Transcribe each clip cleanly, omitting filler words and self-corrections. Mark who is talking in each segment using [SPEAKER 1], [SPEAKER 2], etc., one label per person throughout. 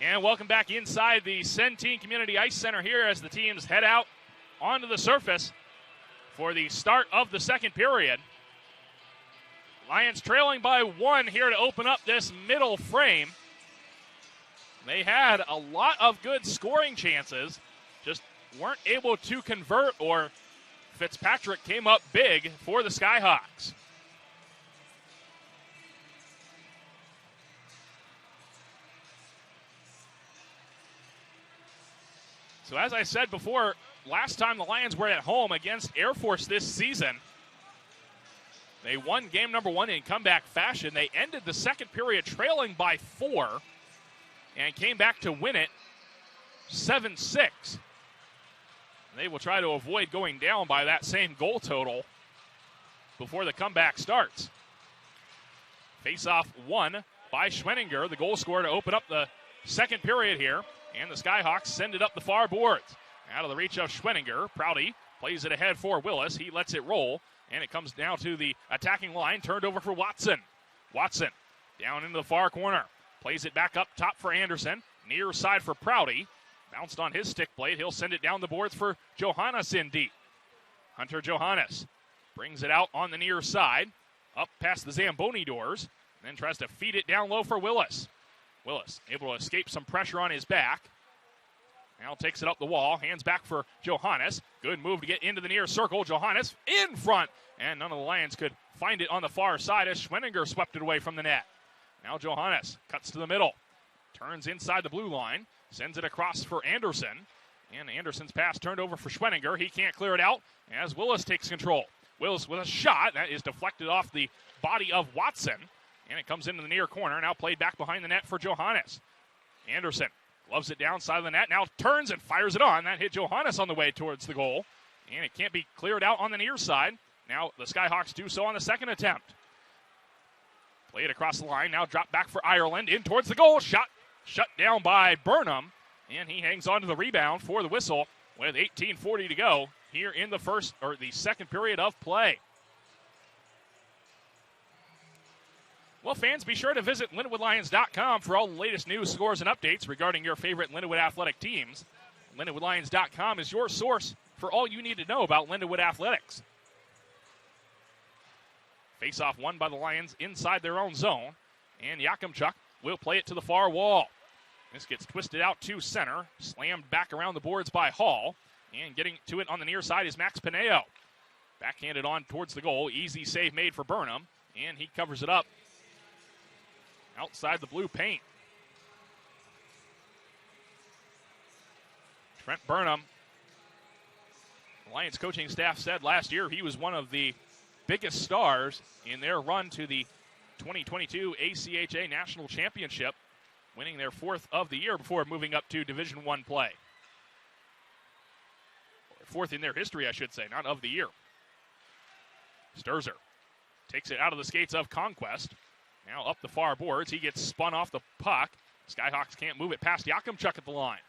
[SPEAKER 1] And welcome back inside the Centene Community Ice Center here as the teams head out onto the surface for the start of the second period. Lions trailing by 1 here to open up this middle frame. They had a lot of good scoring chances, just weren't able to convert, or Fitzpatrick came up big for the Skyhawks. So as I said before, last time the Lions were at home against Air Force this season, they won game number 1 in comeback fashion. They ended the second period trailing by 4 and came back to win it 7-6. They will try to avoid going down by that same goal total before the comeback starts. Face-off won by Schwenninger, the goal scorer to open up the second period here. And the Skyhawks send it up the far boards. Out of the reach of Schwenninger. Prouty plays it ahead for Willis. He lets it roll. And it comes down to the attacking line. Turned over for Watson. Watson down into the far corner. Plays it back up top for Anderson. Near side for Prouty. Bounced on his stick blade. He'll send it down the boards for Johannes in deep. Hunter Johannes brings it out on the near side. Up past the Zamboni doors. And then tries to feed it down low for Willis. Willis able to escape some pressure on his back. Now takes it up the wall. Hands back for Johannes. Good move to get into the near circle. Johannes in front. And none of the Lions could find it on the far side as Schwenninger swept it away from the net. Now Johannes cuts to the middle. Turns inside the blue line. Sends it across for Anderson. And Anderson's pass turned over for Schwenninger. He can't clear it out as Willis takes control. Willis with a shot. That is deflected off the body of Watson. And it comes into the near corner. Now played back behind the net for Johannes. Anderson gloves it down side of the net. Now turns and fires it on. That hit Johannes on the way towards the goal. And it can't be cleared out on the near side. Now the Skyhawks do so on the second attempt. Play it across the line. Now drop back for Ireland. In towards the goal. Shot shut down by Burnham. And he hangs on to the rebound for the whistle with 18:40 to go here in the second period of play. Well, fans, be sure to visit LindenwoodLions.com for all the latest news, scores, and updates regarding your favorite Lindenwood athletic teams. LindenwoodLions.com is your source for all you need to know about Lindenwood athletics. Face-off won by the Lions inside their own zone, and Yakimchuk will play it to the far wall. This gets twisted out to center, slammed back around the boards by Hall, and getting to it on the near side is Max Pineo. Backhanded on towards the goal, easy save made for Burnham, and he covers it up outside the blue paint. Trent Burnham, the Lions coaching staff said last year he was one of the biggest stars in their run to the 2022 ACHA National Championship, winning their 4th of the year before moving up to Division I play. 4th in their history, I should say, not of the year. Sturzer takes it out of the skates of Conquest. Now up the far boards. He gets spun off the puck. Skyhawks can't move it past Yakimchuk at the line.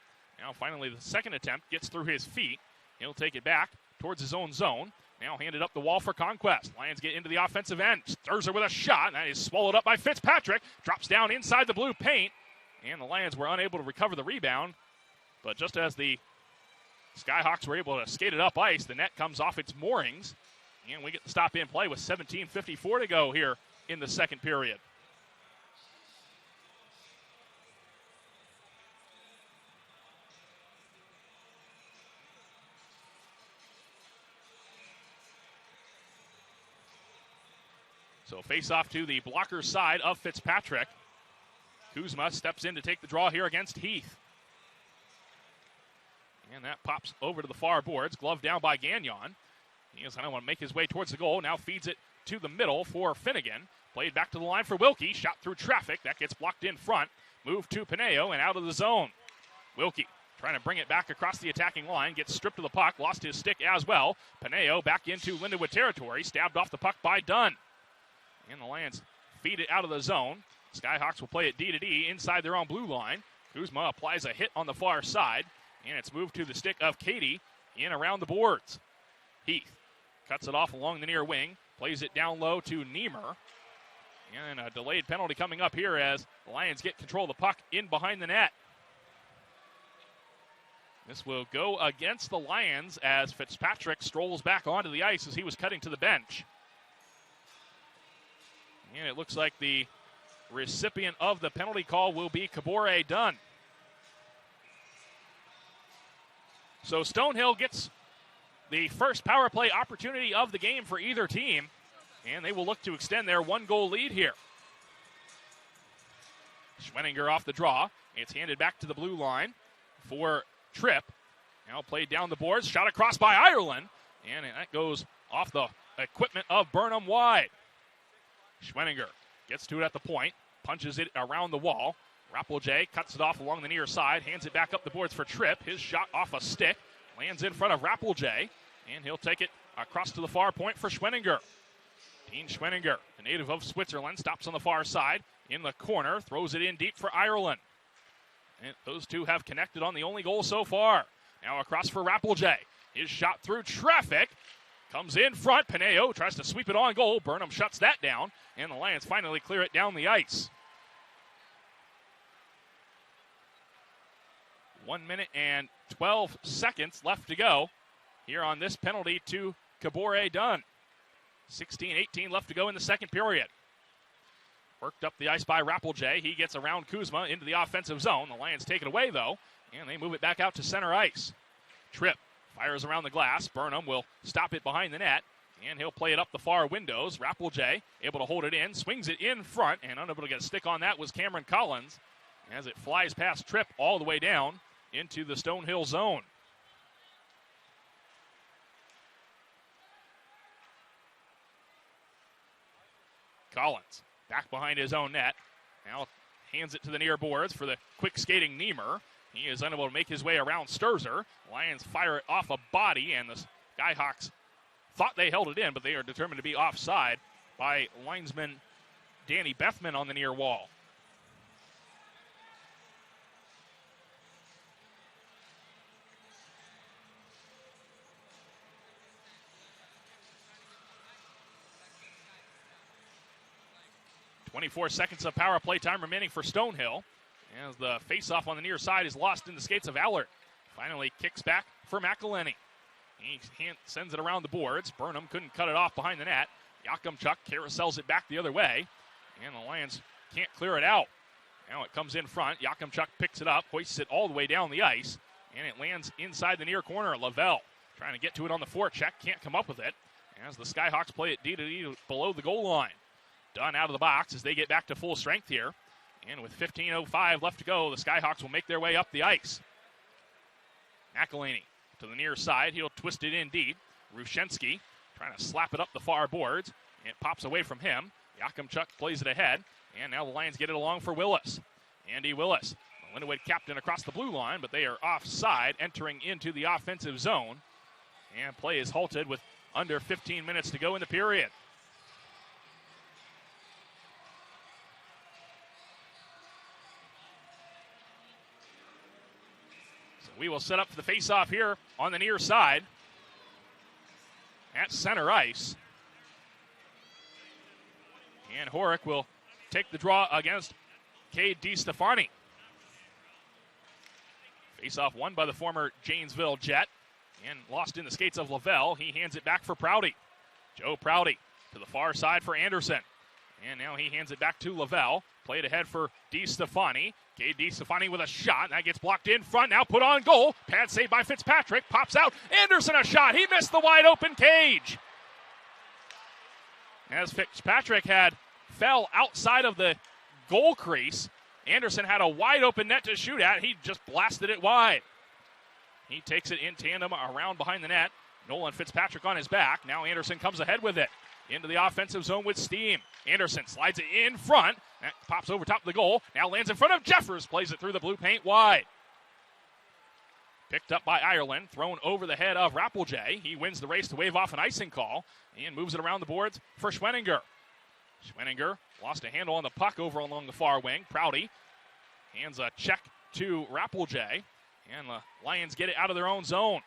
[SPEAKER 1] Now finally the second attempt gets through his feet. He'll take it back towards his own zone. Now handed up the wall for Conquest. Lions get into the offensive end. Sturzer with a shot. That is swallowed up by Fitzpatrick. Drops down inside the blue paint. And the Lions were unable to recover the rebound. But just as the Skyhawks were able to skate it up ice, the net comes off its moorings. And we get the stop in play with 17:54 to go here in the second period. So face off to the blocker side of Fitzpatrick. Kuzma steps in to take the draw here against Heath. And that pops over to the far boards. Glove down by Gagnon. He is going to want to make his way towards the goal. Now feeds it to the middle for Finnegan. Played back to the line for Wilkie. Shot through traffic. That gets blocked in front. Move to Pineo and out of the zone. Wilkie trying to bring it back across the attacking line. Gets stripped of the puck. Lost his stick as well. Pineo back into Lindenwood territory. Stabbed off the puck by Dunn. And the Lions feed it out of the zone. Skyhawks will play it D to D inside their own blue line. Kuzma applies a hit on the far side. And it's moved to the stick of Katie in around the boards. Heath cuts it off along the near wing. Plays it down low to Niemer. And a delayed penalty coming up here as the Lions get control of the puck in behind the net. This will go against the Lions as Fitzpatrick strolls back onto the ice as he was cutting to the bench. And it looks like the recipient of the penalty call will be Kabore Dunn. So Stonehill gets the first power play opportunity of the game for either team, and they will look to extend their one-goal lead here. Schwenninger off the draw. It's handed back to the blue line for Tripp. Now played down the boards, shot across by Ireland, and that goes off the equipment of Burnham wide. Schwenninger gets to it at the point, punches it around the wall. Rappelje cuts it off along the near side, hands it back up the boards for Tripp. His shot off a stick, lands in front of Rappelje, and he'll take it across to the far point for Schwenninger. Dean Schwenninger, the native of Switzerland, stops on the far side in the corner, throws it in deep for Ireland. And those two have connected on the only goal so far. Now across for Rappelje. His shot through traffic. Comes in front. Pineo tries to sweep it on goal. Burnham shuts that down. And the Lions finally clear it down the ice. 1 minute and 12 seconds left to go here on this penalty to Kabore Dunn. 16-18 left to go in the second period. Worked up the ice by Rappelje. He gets around Kuzma into the offensive zone. The Lions take it away, though, and they move it back out to center ice. Tripp fires around the glass. Burnham will stop it behind the net, and he'll play it up the far windows. Rappelje able to hold it in, swings it in front, and unable to get a stick on that was Cameron Collins as it flies past Tripp all the way down into the Stonehill zone. Collins back behind his own net. Now hands it to the near boards for the quick skating Niemer. He is unable to make his way around Sturzer. Lions fire it off a body, and the Skyhawks thought they held it in, but they are determined to be offside by linesman Danny Bethman on the near wall. .24 seconds of power play time remaining for Stonehill as the faceoff on the near side is lost in the skates of Allard. Finally kicks back for McElhenney. He sends it around the boards. Burnham couldn't cut it off behind the net. Yakimchuk carousels it back the other way, and the Lions can't clear it out. Now it comes in front. Yakimchuk picks it up, hoists it all the way down the ice, and it lands inside the near corner. Lavelle trying to get to it on the forecheck, can't come up with it as the Skyhawks play it D-to-D below the goal line. Dunn out of the box as they get back to full strength here. And with 15:05 left to go, the Skyhawks will make their way up the ice. McElhaney to the near side. He'll twist it in deep. Rushensky trying to slap it up the far boards. It pops away from him. Yakimchuk plays it ahead. And now the Lions get it along for Willis. Andy Willis, the Lindenwood captain, across the blue line, but they are offside, entering into the offensive zone. And play is halted with under 15 minutes to go in the period. We will set up for the face-off here on the near side at center ice. And Horick will take the draw against Cade DiStefani. Face-off won by the former Janesville Jet and lost in the skates of Lavelle. He hands it back for Prouty. Joe Prouty to the far side for Anderson. And now he hands it back to Lavelle. Played ahead for DiStefani. Cade DiStefani with a shot. That gets blocked in front. Now put on goal. Pad saved by Fitzpatrick. Pops out. Anderson a shot. He missed the wide open cage. As Fitzpatrick fell outside of the goal crease, Anderson had a wide open net to shoot at. He just blasted it wide. He takes it in tandem around behind the net. Nolan Fitzpatrick on his back. Now Anderson comes ahead with it. Into the offensive zone with steam. Anderson slides it in front. That pops over top of the goal. Now lands in front of Jeffers. Plays it through the blue paint wide. Picked up by Ireland. Thrown over the head of Rappelje. He wins the race to wave off an icing call. And moves it around the boards for Schwenninger. Schwenninger lost a handle on the puck over along the far wing. Prouty hands a check to Rappelje. And the Lions get it out of their own zone.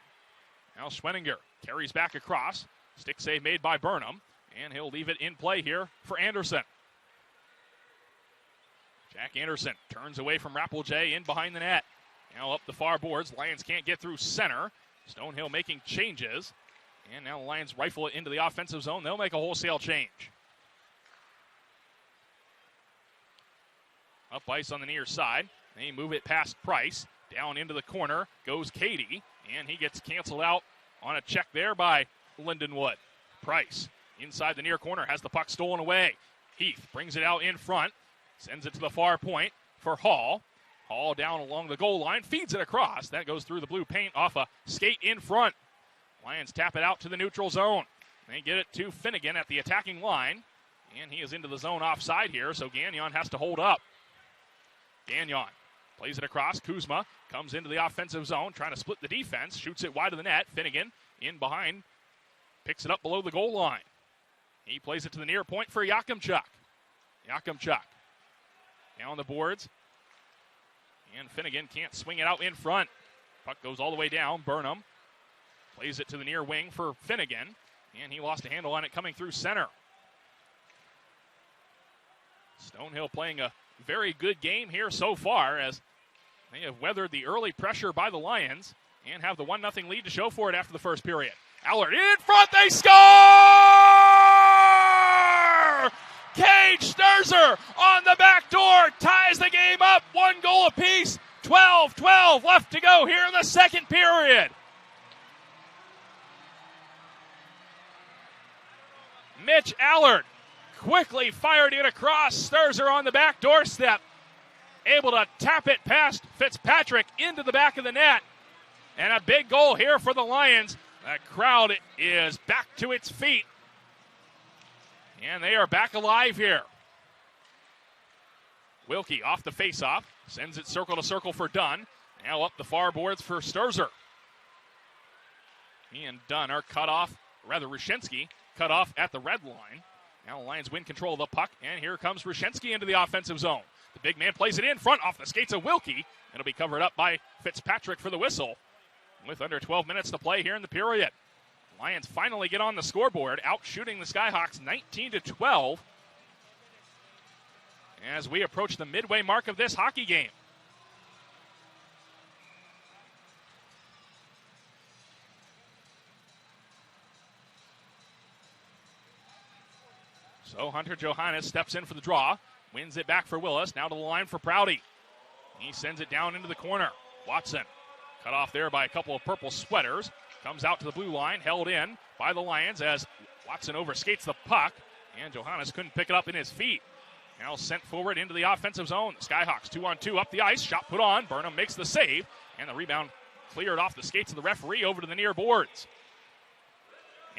[SPEAKER 1] Now Schwenninger carries back across. Stick save made by Burnham. And he'll leave it in play here for Anderson. Jack Anderson turns away from Rappelje in behind the net. Now up the far boards. Lions can't get through center. Stonehill making changes. And now the Lions rifle it into the offensive zone. They'll make a wholesale change. Up ice on the near side. They move it past Price. Down into the corner goes Cady. And he gets canceled out on a check there by Lindenwood. Price inside the near corner has the puck stolen away. Heath brings it out in front. Sends it to the far point for Hall. Hall down along the goal line. Feeds it across. That goes through the blue paint off a skate in front. Lions tap it out to the neutral zone. They get it to Finnegan at the attacking line. And he is into the zone offside here, so Gagnon has to hold up. Gagnon plays it across. Kuzma comes into the offensive zone, trying to split the defense. Shoots it wide of the net. Finnegan in behind. Picks it up below the goal line. He plays it to the near point for Yakimchuk. Yakimchuk down the boards. And Finnegan can't swing it out in front. Puck goes all the way down. Burnham plays it to the near wing for Finnegan. And he lost a handle on it coming through center. Stonehill playing a very good game here so far as they have weathered the early pressure by the Lions and have the 1-0 lead to show for it after the first period. Allard in front, they score! Cage Sturzer on the back door ties the game up, 1 goal apiece. 12-12 left to go here in the second period. Mitch Allard quickly fired it across. Sturzer on the back doorstep, able to tap it past Fitzpatrick into the back of the net. And a big goal here for the Lions. The crowd is back to its feet. And they are back alive here. Wilkie off the faceoff. Sends it circle to circle for Dunn. Now up the far boards for Sturzer. He and Dunn are cut off, rather Rushinsky cut off at the red line. Now the Lions win control of the puck, and here comes Rushinsky into the offensive zone. The big man plays it in front off the skates of Wilkie. It'll be covered up by Fitzpatrick for the whistle. With under 12 minutes to play here in the period. Lions finally get on the scoreboard, out shooting the Skyhawks 19-12 as we approach the midway mark of this hockey game. So Hunter Johannes steps in for the draw, wins it back for Willis, now to the line for Prouty. He sends it down into the corner. Watson cut off there by a couple of purple sweaters. Comes out to the blue line, held in by the Lions as Watson overskates the puck. And Johannes couldn't pick it up in his feet. Now sent forward into the offensive zone. The Skyhawks 2-on-2 up the ice. Shot put on. Burnham makes the save. And the rebound cleared off the skates of the referee over to the near boards.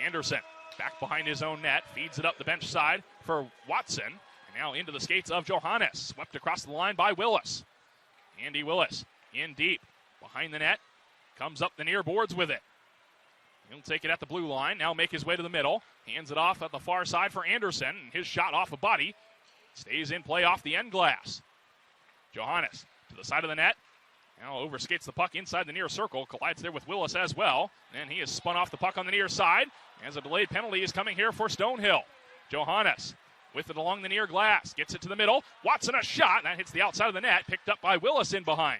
[SPEAKER 1] Anderson back behind his own net. Feeds it up the bench side for Watson. And now into the skates of Johannes. Swept across the line by Willis. Andy Willis in deep. Behind the net, comes up the near boards with it. He'll take it at the blue line, now make his way to the middle. Hands it off at the far side for Anderson. And his shot off a body stays in play off the end glass. Johannes to the side of the net. Now overskates the puck inside the near circle. Collides there with Willis as well. And he is spun off the puck on the near side as a delayed penalty is coming here for Stonehill. Johannes with it along the near glass. Gets it to the middle. Watson a shot. That hits the outside of the net. Picked up by Willis in behind.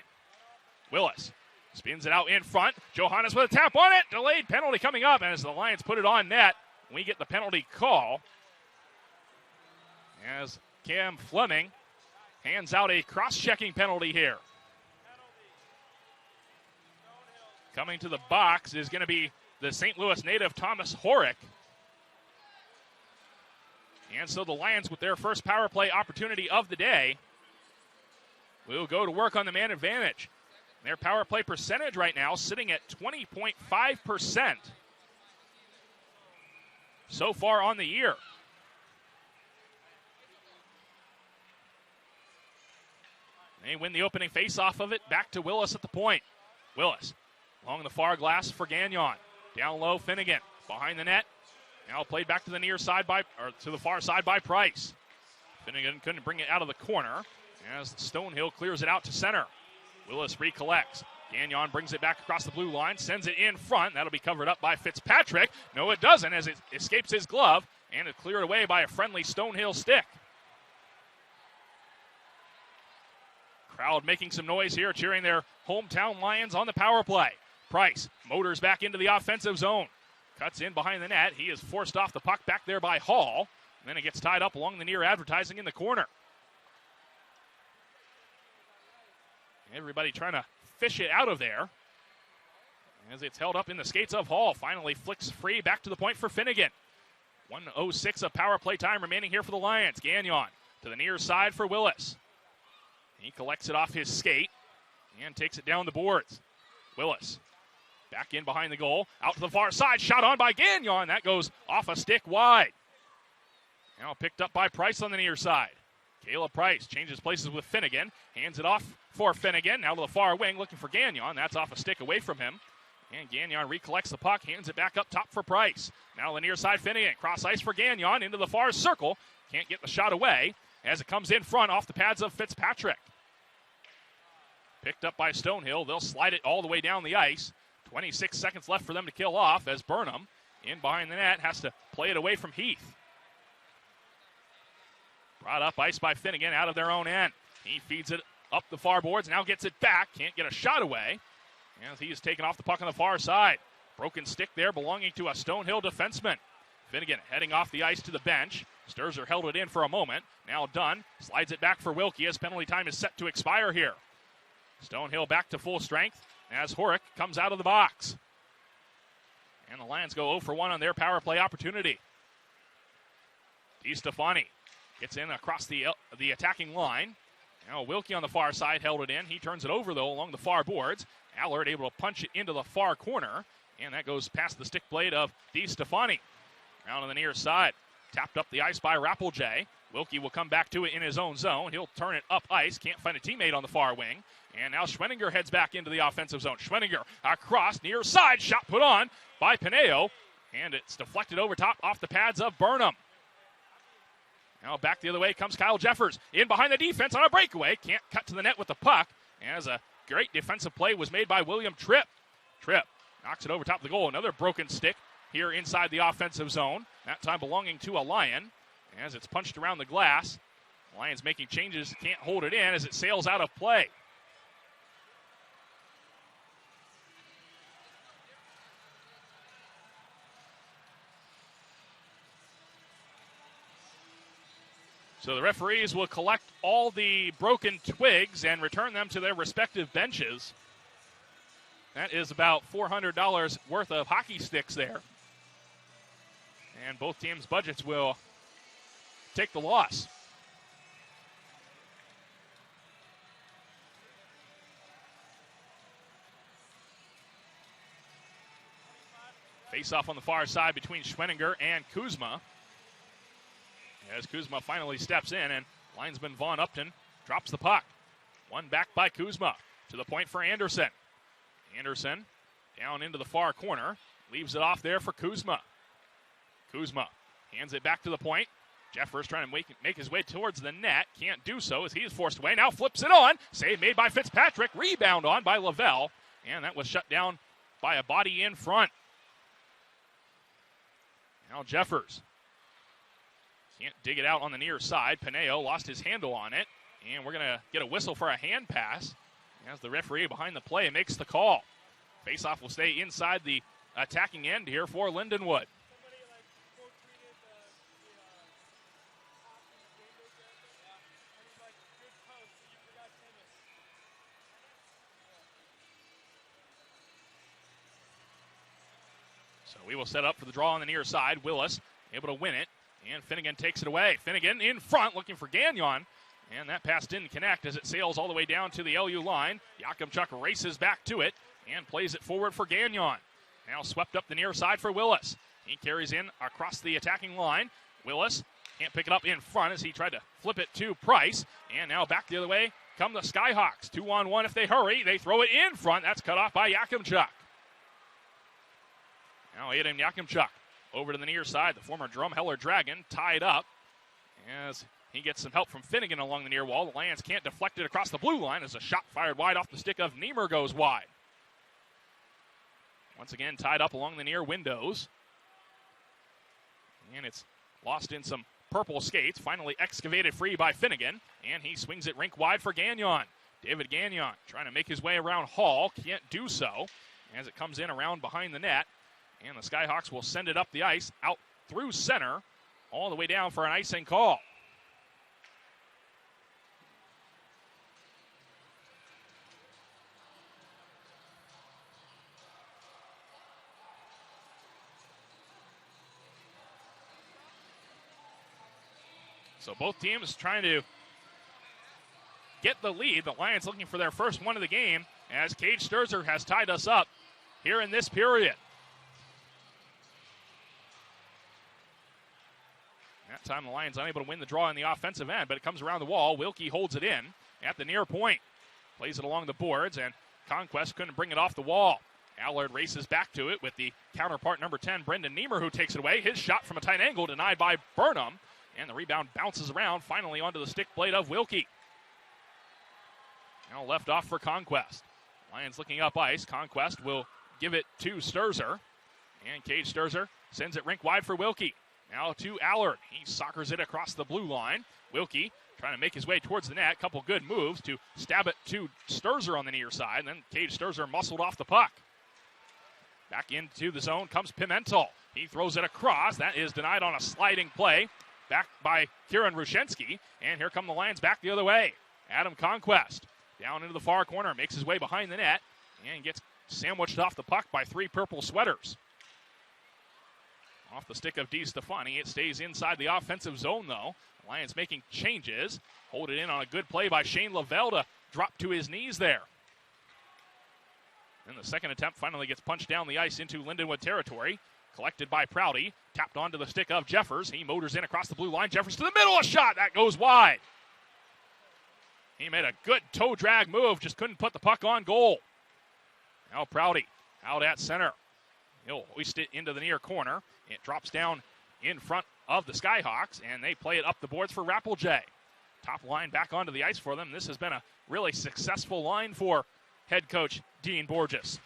[SPEAKER 1] Willis spins it out in front. Johannes with a tap on it. Delayed penalty coming up as the Lions put it on net. We get the penalty call as Cam Fleming hands out a cross-checking penalty here. Coming to the box is going to be the St. Louis native Thomas Horick. And so the Lions, with their first power play opportunity of the day, will go to work on the man advantage. Their power play percentage right now sitting at 20.5% so far on the year. They win the opening face-off of it. Back to Willis at the point. Willis along the far glass for Gagnon. Down low, Finnegan. Behind the net. Now played back to the near side to the far side by Price. Finnegan couldn't bring it out of the corner as Stonehill clears it out to center. Willis recollects. Gagnon brings it back across the blue line, sends it in front. That'll be covered up by Fitzpatrick. No, it doesn't, as it escapes his glove, and it's cleared away by a friendly Stonehill stick. Crowd making some noise here, cheering their hometown Lions on the power play. Price motors back into the offensive zone. Cuts in behind the net. He is forced off the puck back there by Hall. And then it gets tied up along the near advertising in the corner. Everybody trying to fish it out of there. As it's held up in the skates of Hall. Finally flicks free back to the point for Finnegan. 1:06 of power play time remaining here for the Lions. Gagnon to the near side for Willis. He collects it off his skate and takes it down the boards. Willis back in behind the goal. Out to the far side. Shot on by Gagnon. That goes off a stick wide. Now picked up by Price on the near side. Caleb Price changes places with Finnegan. Hands it off for Finnegan. Now to the far wing looking for Gagnon. That's off a stick away from him. And Gagnon recollects the puck. Hands it back up top for Price. Now the near side Finnegan. Cross ice for Gagnon into the far circle. Can't get the shot away as it comes in front off the pads of Fitzpatrick. Picked up by Stonehill. They'll slide it all the way down the ice. 26 seconds left for them to kill off as Burnham, in behind the net, has to play it away from Heath. Brought up ice by Finnegan out of their own end. He feeds it up the far boards, now gets it back. Can't get a shot away as he is taken off the puck on the far side. Broken stick there belonging to a Stonehill defenseman. Finnegan heading off the ice to the bench. Sturzer held it in for a moment. Now Dunn slides it back for Wilkie as penalty time is set to expire here. Stonehill back to full strength as Horick comes out of the box. And the Lions go 0 for 1 on their power play opportunity. DiStefani gets in across the attacking line. Now Wilkie on the far side held it in. He turns it over, though, along the far boards. Allard able to punch it into the far corner. And that goes past the stick blade of DiStefani. Down on the near side. Tapped up the ice by Rappeljay. Wilkie will come back to it in his own zone. He'll turn it up ice. Can't find a teammate on the far wing. And now Schwenninger heads back into the offensive zone. Schwenninger across near side. Shot put on by Pineo. And it's deflected over top off the pads of Burnham. Now back the other way comes Kyle Jeffers. In behind the defense on a breakaway. Can't cut to the net with the puck. As a great defensive play was made by William Tripp. Tripp knocks it over top of the goal. Another broken stick here inside the offensive zone. That time belonging to a Lion. As it's punched around the glass. Lions making changes. Can't hold it in as it sails out of play. So the referees will collect all the broken twigs and return them to their respective benches. That is about $400 worth of hockey sticks there. And both teams' budgets will take the loss. Face-off on the far side between Schwenninger and Kuzma. As Kuzma finally steps in, and linesman Vaughn Upton drops the puck. One back by Kuzma to the point for Anderson. Anderson down into the far corner. Leaves it off there for Kuzma. Kuzma hands it back to the point. Jeffers trying to make his way towards the net. Can't do so as he is forced away. Now flips it on. Save made by Fitzpatrick. Rebound on by Lavelle. And that was shut down by a body in front. Now Jeffers can't dig it out on the near side. Pineo lost his handle on it. And we're going to get a whistle for a hand pass as the referee behind the play makes the call. Faceoff will stay inside the attacking end here for Lindenwood. So we will set up for the draw on the near side. Willis able to win it. And Finnegan takes it away. Finnegan in front looking for Gagnon. And that pass didn't connect as it sails all the way down to the LU line. Yakimchuk races back to it and plays it forward for Gagnon. Now swept up the near side for Willis. He carries in across the attacking line. Willis can't pick it up in front as he tried to flip it to Price. And now back the other way come the Skyhawks. 2-on-1 if they hurry. They throw it in front. That's cut off by Yakimchuk. Now Aiden Yakimchuk over to the near side. The former Drumheller Dragon tied up as he gets some help from Finnegan along the near wall. The Lions can't deflect it across the blue line as a shot fired wide off the stick of Niemer goes wide. Once again tied up along the near windows. And it's lost in some purple skates. Finally excavated free by Finnegan. And he swings it rink wide for Gagnon. David Gagnon trying to make his way around Hall. Can't do so as it comes in around behind the net. And the Skyhawks will send it up the ice, out through center, all the way down for an icing call. So both teams trying to get the lead. The Lions looking for their first one of the game as Cade Sturzer has tied us up here in this period. That time the Lions unable to win the draw in the offensive end, but it comes around the wall. Wilkie holds it in at the near point. Plays it along the boards, and Conquest couldn't bring it off the wall. Allard races back to it with the counterpart number 10, Brendan Niemer, who takes it away. His shot from a tight angle denied by Burnham. And the rebound bounces around, finally onto the stick blade of Wilkie. Now left off for Conquest. Lions looking up ice. Conquest will give it to Sturzer. And Cade Sturzer sends it rink wide for Wilkie. Now to Allard. He soccers it across the blue line. Wilkie trying to make his way towards the net. Couple good moves to stab it to Sturzer on the near side. And then Cade Sturzer muscled off the puck. Back into the zone comes Pimentel. He throws it across. That is denied on a sliding play. Back by Kieran Rushensky, and here come the Lions back the other way. Adam Conquest down into the far corner, makes his way behind the net, and gets sandwiched off the puck by three purple sweaters. Off the stick of DeStefani, it stays inside the offensive zone, though. The Lions making changes. Hold it in on a good play by Shane Lavelle to drop to his knees there. Then the second attempt finally gets punched down the ice into Lindenwood territory. Collected by Prouty, tapped onto the stick of Jeffers. He motors in across the blue line. Jeffers to the middle, a shot that goes wide. He made a good toe drag move, just couldn't put the puck on goal. Now Prouty out at center. He'll hoist it into the near corner. It drops down in front of the Skyhawks, and they play it up the boards for Rappeljay. Top line back onto the ice for them. This has been a really successful line for head coach Dean Borges.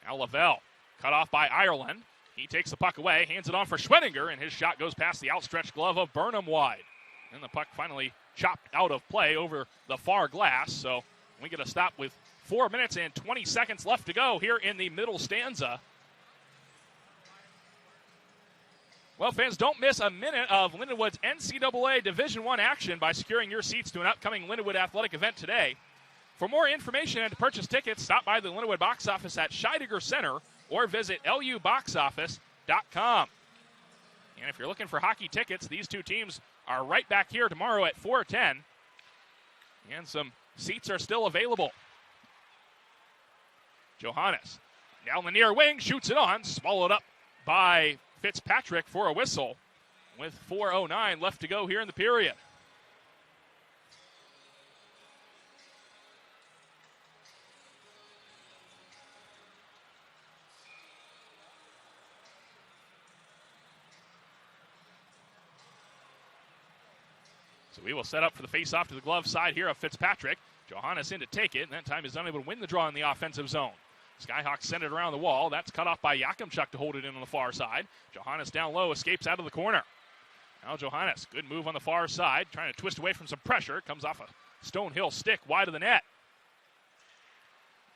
[SPEAKER 1] Now Lavelle, cut off by Ireland. He takes the puck away, hands it on for Schwedinger, and his shot goes past the outstretched glove of Burnham wide. Then the puck finally chopped out of play over the far glass, so we get a stop with 4 minutes and 20 seconds left to go here in the middle stanza. Well, fans, don't miss a minute of Lindenwood's NCAA Division I action by securing your seats to an upcoming Lindenwood athletic event today. For more information and to purchase tickets, stop by the Lindenwood box office at Scheidegger Center or visit luboxoffice.com. And if you're looking for hockey tickets, these two teams are right back here tomorrow at 4:10. And some seats are still available. Johannes down the near wing, shoots it on, swallowed up by Fitzpatrick for a whistle with 4:09 left to go here in the period. So we will set up for the face-off to the glove side here of Fitzpatrick. Johannes in to take it, and that time is unable to win the draw in the offensive zone. Skyhawks send it around the wall. That's cut off by Yakimchuk to hold it in on the far side. Johannes down low, escapes out of the corner. Now Johannes, good move on the far side, trying to twist away from some pressure. Comes off a Stonehill stick wide of the net.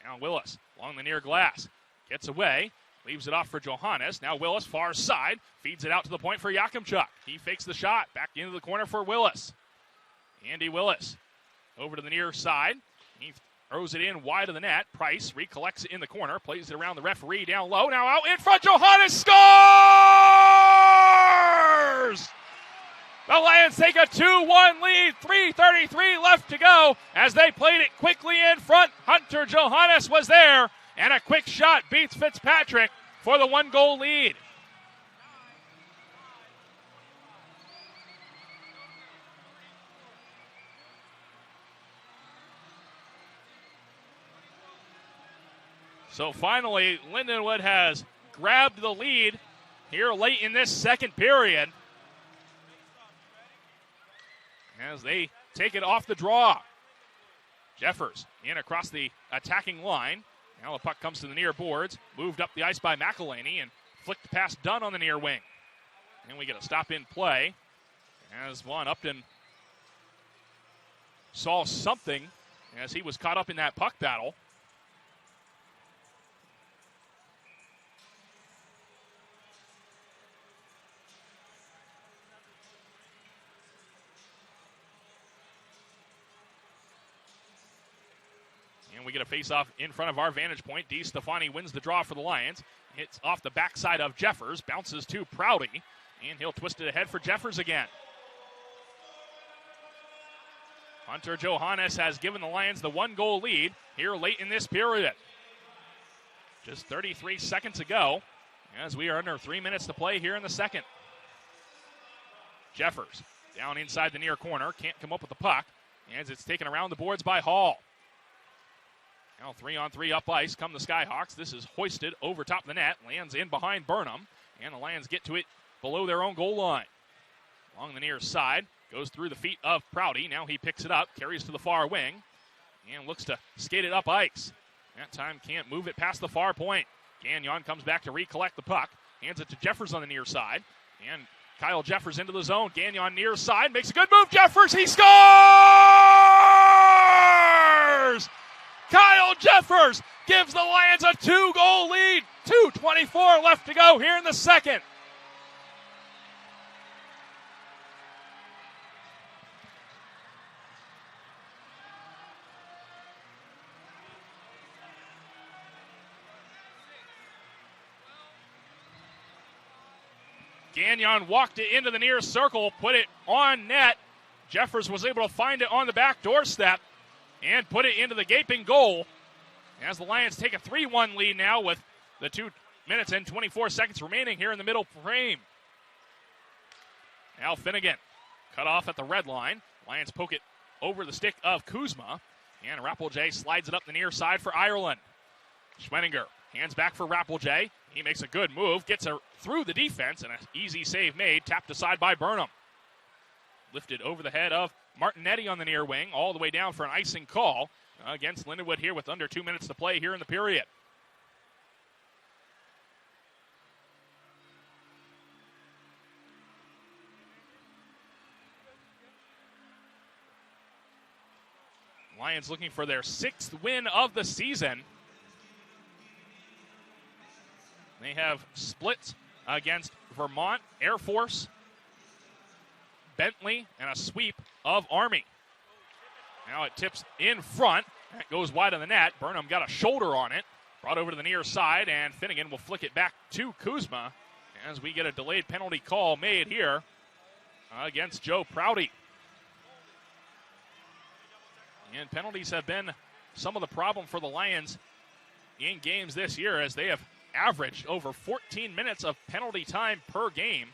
[SPEAKER 1] Now Willis along the near glass. Gets away, leaves it off for Johannes. Now Willis, far side, feeds it out to the point for Yakimchuk. He fakes the shot, back into the corner for Willis. Andy Willis over to the near side. He throws it in wide of the net. Price recollects it in the corner, plays it around the referee down low. Now out in front, Johannes scores! The Lions take a 2-1 lead, 3:33 left to go as they played it quickly in front. Hunter Johannes was there, and a quick shot beats Fitzpatrick for the 1-goal lead. So finally, Lindenwood has grabbed the lead here late in this second period as they take it off the draw. Jeffers in across the attacking line. Now the puck comes to the near boards. Moved up the ice by McElhaney and flicked past Dunn on the near wing. And we get a stop in play as Vaughn Upton saw something as he was caught up in that puck battle. And we get a face-off in front of our vantage point. DeStefani wins the draw for the Lions. Hits off the backside of Jeffers, bounces to Prouty, and he'll twist it ahead for Jeffers again. Hunter Johannes has given the Lions the 1-goal lead here late in this period. Just 33 seconds ago, as we are under 3 minutes to play here in the second. Jeffers down inside the near corner, can't come up with the puck, as it's taken around the boards by Hall. Now 3-on-3 up ice come the Skyhawks. This is hoisted over top of the net, lands in behind Burnham, and the Lions get to it below their own goal line. Along the near side, goes through the feet of Prouty. Now he picks it up, carries to the far wing, and looks to skate it up ice. That time can't move it past the far point. Gagnon comes back to recollect the puck, hands it to Jeffers on the near side, and Kyle Jeffers into the zone. Gagnon near side, makes a good move. Jeffers, he scores! Kyle Jeffers gives the Lions a 2-goal lead. 2:24 left to go here in the second. Gagnon walked it into the near circle, put it on net. Jeffers was able to find it on the back doorstep and put it into the gaping goal. As the Lions take a 3-1 lead now with the 2 minutes and 24 seconds remaining here in the middle frame. Now Finnegan cut off at the red line. Lions poke it over the stick of Kuzma, and Rappelje slides it up the near side for Ireland. Schwenninger hands back for Rappelje. He makes a good move, gets her through the defense, and an easy save made, tapped aside by Burnham. Lifted over the head of Martinetti on the near wing, all the way down for an icing call against Lindenwood here with under 2 minutes to play here in the period. Lions looking for their 6th win of the season. They have splits against Vermont, Air Force, Bentley, and a sweep of Army. Now it tips in front. That goes wide of the net. Burnham got a shoulder on it. Brought over to the near side, and Finnegan will flick it back to Kuzma as we get a delayed penalty call made here against Joe Prouty. And penalties have been some of the problem for the Lions in games this year, as they have averaged over 14 minutes of penalty time per game.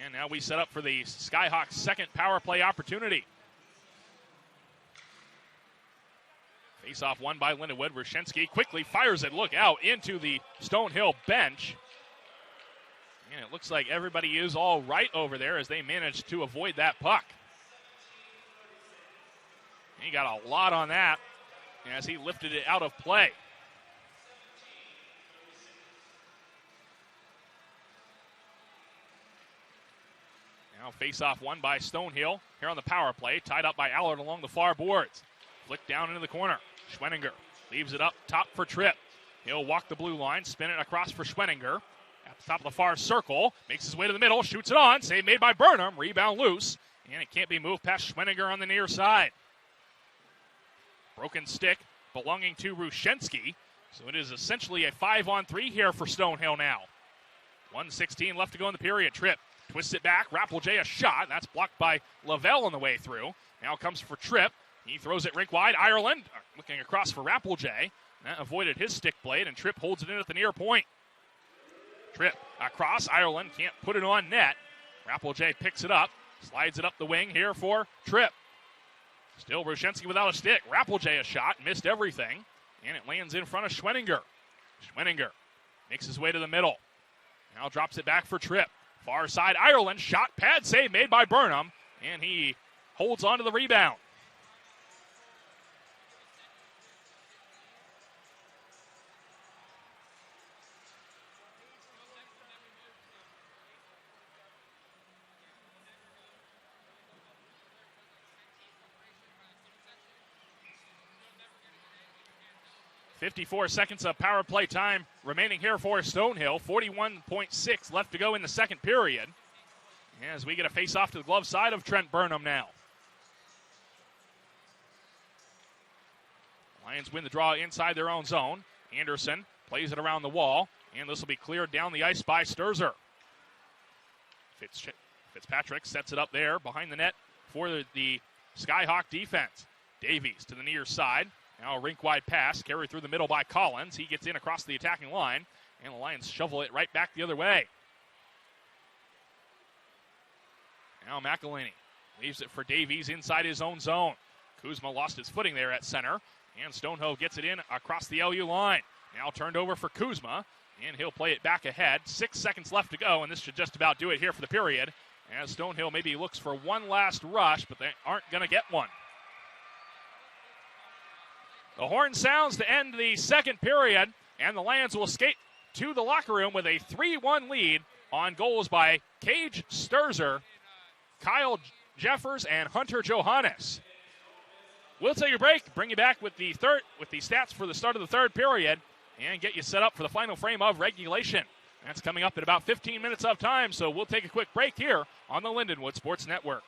[SPEAKER 1] And now we set up for the Skyhawks' second power play opportunity. Face-off won by Lindenwood. Wyshynski quickly fires it, look out, into the Stonehill bench. And it looks like everybody is all right over there as they managed to avoid that puck. He got a lot on that as he lifted it out of play. Now face-off won by Stonehill here on the power play, tied up by Allard along the far boards. Flick down into the corner. Schwenninger leaves it up top for Tripp. He'll walk the blue line, spin it across for Schwenninger. At the top of the far circle, makes his way to the middle, shoots it on. Save made by Burnham, rebound loose, and it can't be moved past Schwenninger on the near side. Broken stick belonging to Wyshynski, so it is essentially a 5-on-3 here for Stonehill now. 1:16 left to go in the period. Tripp twists it back, Rappelje a shot. That's blocked by Lavelle on the way through. Now comes for Tripp. He throws it rink wide. Ireland looking across for Rappelje. That avoided his stick blade, and Tripp holds it in at the near point. Tripp across. Ireland can't put it on net. Rappelje picks it up, slides it up the wing here for Tripp. Still Wyshynski without a stick. Rappelje a shot, missed everything, and it lands in front of Schwenninger. Schwenninger makes his way to the middle. Now drops it back for Tripp. Far side, Ireland, shot, pad save made by Burnham, and he holds on to the rebound. 54 seconds of power play time remaining here for Stonehill. 41.6 left to go in the second period. As we get a face-off to the glove side of Trent Burnham now. Lions win the draw inside their own zone. Anderson plays it around the wall, and this will be cleared down the ice by Sturzer. Fitzpatrick sets it up there behind the net for the Skyhawk defense. Davies to the near side. Now a rink-wide pass carried through the middle by Collins. He gets in across the attacking line, and the Lions shovel it right back the other way. Now McElhaney leaves it for Davies inside his own zone. Kuzma lost his footing there at center, and Stonehill gets it in across the LU line. Now turned over for Kuzma, and he'll play it back ahead. 6 seconds left to go, and this should just about do it here for the period, as Stonehill maybe looks for one last rush, but they aren't going to get one. The horn sounds to end the second period, and the Lions will skate to the locker room with a 3-1 lead on goals by Cage Sturzer, Kyle Jeffers, and Hunter Johannes. We'll take a break, bring you back with the stats for the start of the third period, and get you set up for the final frame of regulation. That's coming up in about 15 minutes of time, so we'll take a quick break here on the Lindenwood Sports Network.